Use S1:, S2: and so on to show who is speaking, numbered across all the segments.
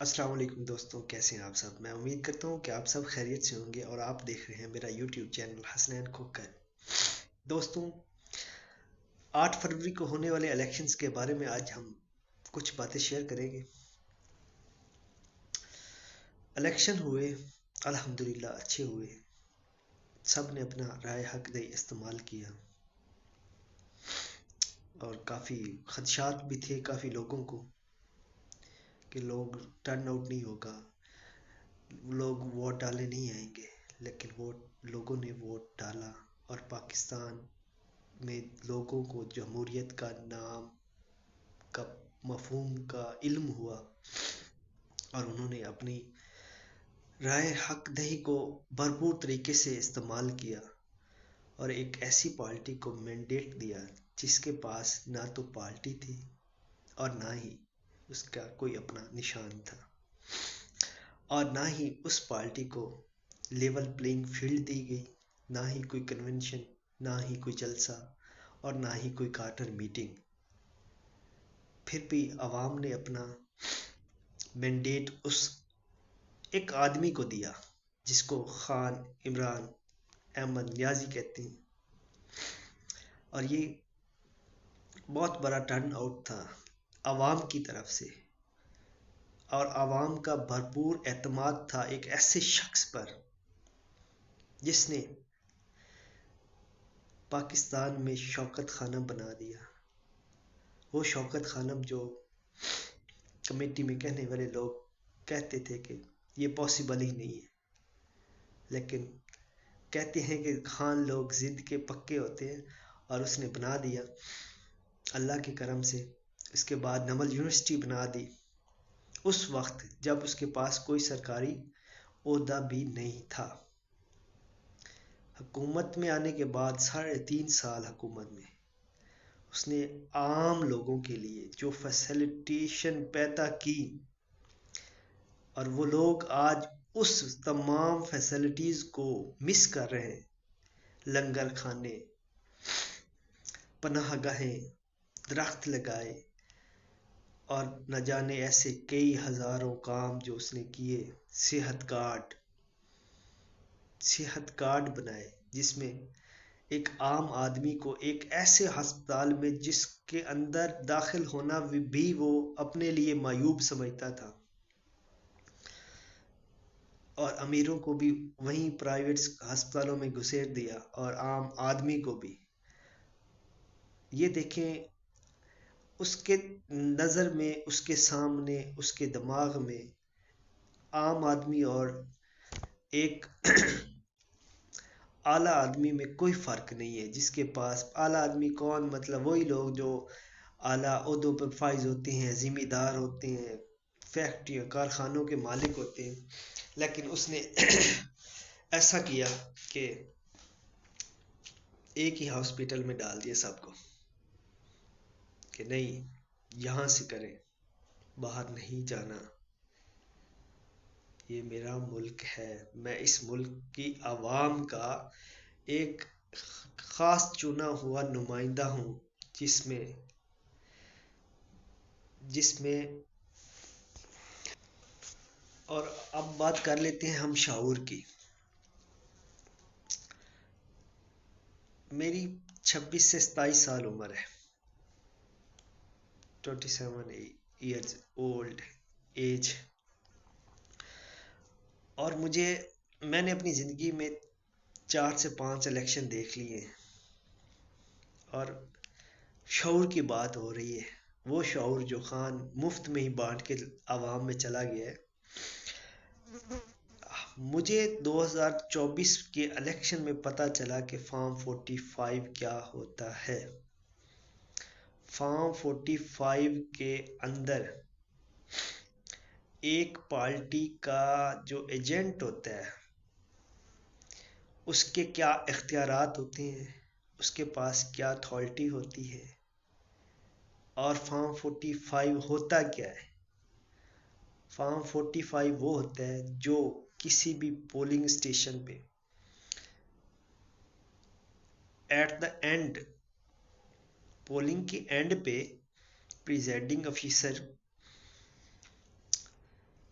S1: السلام علیکم دوستوں، کیسے ہیں آپ سب؟ میں امید کرتا ہوں کہ آپ سب خیریت سے ہوں گے اور آپ دیکھ رہے ہیں میرا یوٹیوب چینل حسنین کوکر۔ دوستوں، 8 فروری کو ہونے والے الیکشنز کے بارے میں آج ہم کچھ باتیں شیئر کریں گے۔ الیکشن ہوئے، الحمدللہ اچھے ہوئے، سب نے اپنا رائے حق دے استعمال کیا اور کافی خدشات بھی تھے کافی لوگوں کو کہ لوگ ٹرن آؤٹ نہیں ہوگا، لوگ ووٹ ڈالنے نہیں آئیں گے، لیکن لوگوں نے ووٹ ڈالا اور پاکستان میں لوگوں کو جمہوریت کا نام کا مفہوم کا علم ہوا اور انہوں نے اپنی رائے حق دہی کو بھرپور طریقے سے استعمال کیا اور ایک ایسی پارٹی کو مینڈیٹ دیا جس کے پاس نہ تو پارٹی تھی اور نہ ہی اس کا کوئی اپنا نشان تھا، اور نہ ہی اس پارٹی کو لیول پلینگ فیلڈ دی گئی، نہ ہی کوئی کنونشن، نہ ہی کوئی جلسہ اور نہ ہی کوئی کارٹر میٹنگ۔ پھر بھی عوام نے اپنا مینڈیٹ اس ایک آدمی کو دیا جس کو خان عمران احمد نیازی کہتے ہیں، اور یہ بہت بڑا ٹرن آؤٹ تھا عوام کی طرف سے، اور عوام کا بھرپور اعتماد تھا ایک ایسے شخص پر جس نے پاکستان میں شوکت خانم بنا دیا۔ وہ شوکت خانم جو کمیٹی میں کہنے والے لوگ کہتے تھے کہ یہ پاسبل ہی نہیں ہے، لیکن کہتے ہیں کہ خان لوگ ضد کے پکے ہوتے ہیں اور اس نے بنا دیا اللہ کے کرم سے۔ اس کے بعد نمل یونیورسٹی بنا دی اس وقت جب اس کے پاس کوئی سرکاری عہدہ بھی نہیں تھا۔ حکومت میں آنے کے بعد 3.5 سال حکومت میں اس نے عام لوگوں کے لیے جو فیسلٹیشن پیدا کی، اور وہ لوگ آج اس تمام فیسلٹیز کو مس کر رہے ہیں۔ لنگر کھانے، پناہ گاہیں، درخت لگائے اور نہ جانے ایسے کئی ہزاروں کام جو اس نے کیے۔ صحت کارڈ بنائے جس میں ایک عام آدمی کو ایک ایسے ہسپتال میں جس کے اندر داخل ہونا بھی وہ اپنے لیے معیوب سمجھتا تھا، اور امیروں کو بھی وہیں پرائیویٹ ہسپتالوں میں گھسیٹ دیا اور عام آدمی کو بھی۔ یہ دیکھیں، اس کے نظر میں، اس کے سامنے، اس کے دماغ میں عام آدمی اور ایک اعلیٰ آدمی میں کوئی فرق نہیں ہے۔ جس کے پاس اعلیٰ آدمی کون، مطلب وہی لوگ جو اعلیٰ عہدوں پر فائز ہوتے ہیں، ذمہ دار ہوتے ہیں، فیکٹری کارخانوں کے مالک ہوتے ہیں، لیکن اس نے ایسا کیا کہ ایک ہی ہاسپٹل میں ڈال دیا سب کو کہ نہیں، یہاں سے کریں، باہر نہیں جانا، یہ میرا ملک ہے، میں اس ملک کی عوام کا ایک خاص چنا ہوا نمائندہ ہوں، جس میں اور اب بات کر لیتے ہیں ہم شعور کی۔ میری 26 سے 27 سال عمر ہے، 27 اولڈ ایج، اور میں نے اپنی زندگی میں 4 سے 5 الیکشن دیکھ لیے ہیں، اور شعور کی بات ہو رہی ہے، وہ شعور جو خان مفت میں ہی بانٹ کے عوام میں چلا گیا ہے۔ مجھے 2024 کے الیکشن میں پتہ چلا کہ فارم 45 کیا ہوتا ہے۔ فارم 45 کے اندر ایک پارٹی کا جو ایجنٹ ہوتا ہے اس کے کیا اختیارات ہوتے ہیں، اس کے پاس کیا اتھارٹی ہوتی ہے، اور فارم 45 ہوتا کیا ہے۔ فارم 45 وہ ہوتا ہے جو کسی بھی پولنگ اسٹیشن پہ ایٹ دا اینڈ، پولنگ کے اینڈ پہ presiding officer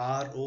S1: RO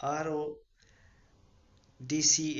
S1: RO DC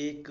S1: 1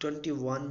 S1: 21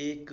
S1: 1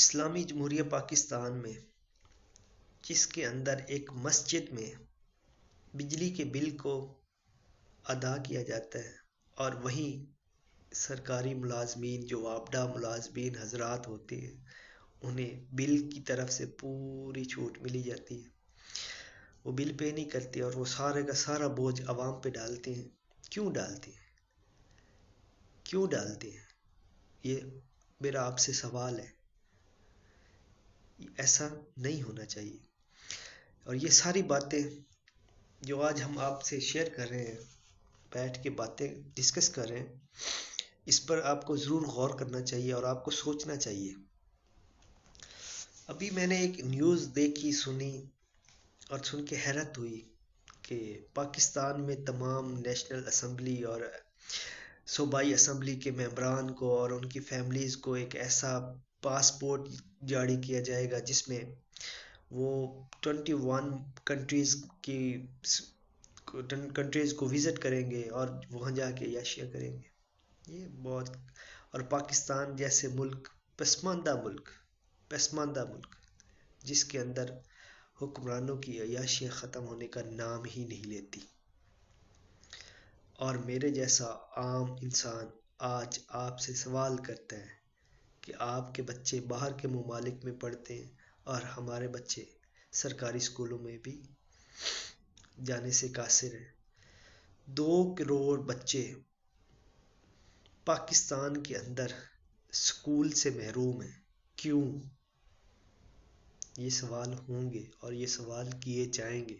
S1: اسلامی جمہوریہ پاکستان میں جس کے اندر ایک مسجد میں بجلی کے بل کو ادا کیا جاتا ہے اور وہیں سرکاری ملازمین جو وابڈہ ملازمین حضرات ہوتے ہیں انہیں بل کی طرف سے پوری چھوٹ ملی جاتی ہے، وہ بل پے نہیں کرتے اور وہ سارے کا سارا بوجھ عوام پہ ڈالتے ہیں. کیوں ڈالتے ہیں؟ کیوں ڈالتے ہیں؟ یہ میرا آپ سے سوال ہے. ایسا نہیں ہونا چاہیے. اور یہ ساری باتیں جو آج ہم آپ سے شیئر کر رہے ہیں، بیٹھ کے باتیں ڈسکس کر رہے ہیں، اس پر آپ کو ضرور غور کرنا چاہیے اور آپ کو سوچنا چاہیے. ابھی میں نے ایک نیوز دیکھی، سنی اور سن کے حیرت ہوئی کہ پاکستان میں تمام نیشنل اسمبلی اور صوبائی اسمبلی کے ممبران کو اور ان کی فیملیز کو ایک ایسا پاسپورٹ جاری کیا جائے گا جس میں وہ 21 کنٹریز کو وزٹ کریں گے اور وہاں جا کے عیاشیاں کریں گے. یہ بہت، اور پاکستان جیسے ملک، پسماندہ ملک جس کے اندر حکمرانوں کی عیاشیاں ختم ہونے کا نام ہی نہیں لیتی. اور میرے جیسا عام انسان آج آپ سے سوال کرتا ہے کہ آپ کے بچے باہر کے ممالک میں پڑھتے ہیں اور ہمارے بچے سرکاری اسکولوں میں بھی جانے سے قاصر ہیں. 2 کروڑ بچے پاکستان کے اندر اسکول سے محروم ہیں. کیوں؟ یہ سوال ہوں گے اور یہ سوال کیے جائیں گے.